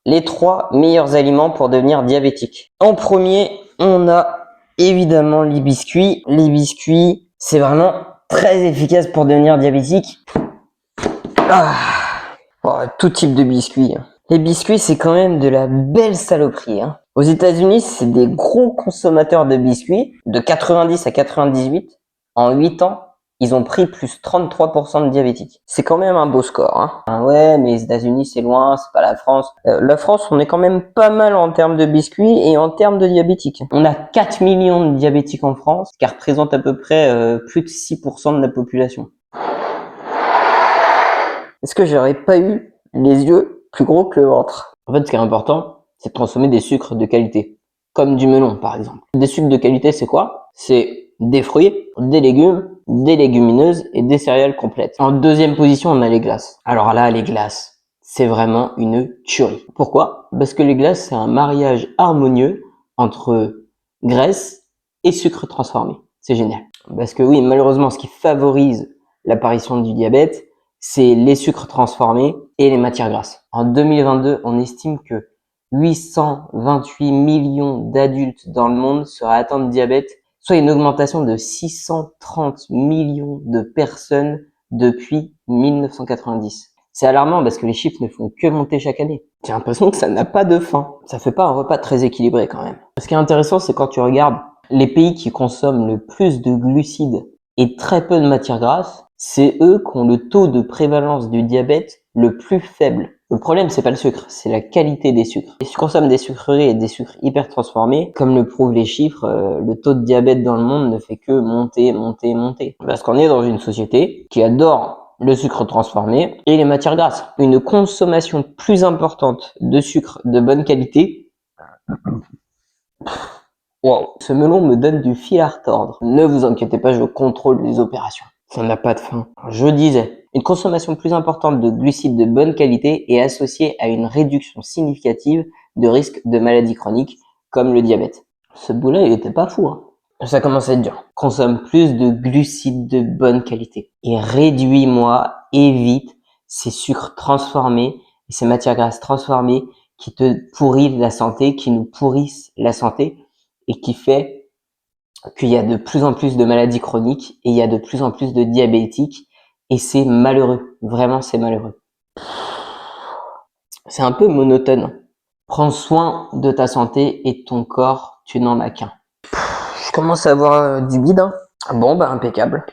les 3 meilleurs aliments pour devenir diabétique. En premier, on a évidemment les biscuits. Les biscuits, c'est vraiment très efficace pour devenir diabétique. Tout type de biscuits. Les biscuits, c'est quand même de la belle saloperie. Aux États-Unis, c'est des gros consommateurs de biscuits, de 90 à 98. En 8 ans, ils ont pris plus 33% de diabétiques. C'est quand même un beau score. Ouais, mais les États-Unis, c'est loin, c'est pas la France. La France, on est quand même pas mal en termes de biscuits et en termes de diabétiques. On a 4 millions de diabétiques en France, ce qui représente à peu près plus de 6% de la population. Est-ce que j'aurais pas eu les yeux plus gros que le ventre? En fait, ce qui est important, c'est de consommer des sucres de qualité, comme du melon par exemple. Des sucres de qualité, c'est quoi? C'est des fruits, des légumes, des légumineuses et des céréales complètes. En deuxième position, on a les glaces. Alors là, les glaces, c'est vraiment une tuerie. Pourquoi? Parce que les glaces, c'est un mariage harmonieux entre graisse et sucre transformé. C'est génial. Parce que oui, malheureusement, ce qui favorise l'apparition du diabète, c'est les sucres transformés et les matières grasses. En 2022, on estime que 828 millions d'adultes dans le monde seraient atteints de diabète, soit une augmentation de 630 millions de personnes depuis 1990. C'est alarmant parce que les chiffres ne font que monter chaque année. J'ai l'impression que ça n'a pas de fin. Ça fait pas un repas très équilibré quand même. Ce qui est intéressant, c'est quand tu regardes les pays qui consomment le plus de glucides et très peu de matières grasses, c'est eux qui ont le taux de prévalence du diabète le plus faible. Le problème, c'est pas le sucre, c'est la qualité des sucres. Si tu consommes des sucreries et des sucres hyper transformés, comme le prouvent les chiffres, le taux de diabète dans le monde ne fait que monter, monter, monter. Parce qu'on est dans une société qui adore le sucre transformé et les matières grasses. Une consommation plus importante de sucre de bonne qualité. Wow. Ce melon me donne du fil à retordre. Ne vous inquiétez pas, je contrôle les opérations. Ça n'a pas de fin. Je disais, une consommation plus importante de glucides de bonne qualité est associée à une réduction significative de risque de maladies chroniques comme le diabète. Ce bout-là, il était pas fou. Ça commence à être dur. Consomme plus de glucides de bonne qualité et réduis-moi, évite ces sucres transformés et ces matières grasses transformées qui te pourrissent la santé, qui nous pourrissent la santé et qui fait qu'il y a de plus en plus de maladies chroniques et il y a de plus en plus de diabétiques et c'est malheureux. Vraiment, c'est malheureux. C'est un peu monotone. Prends soin de ta santé et de ton corps, tu n'en as qu'un. Je commence à avoir du bide. Bon, impeccable.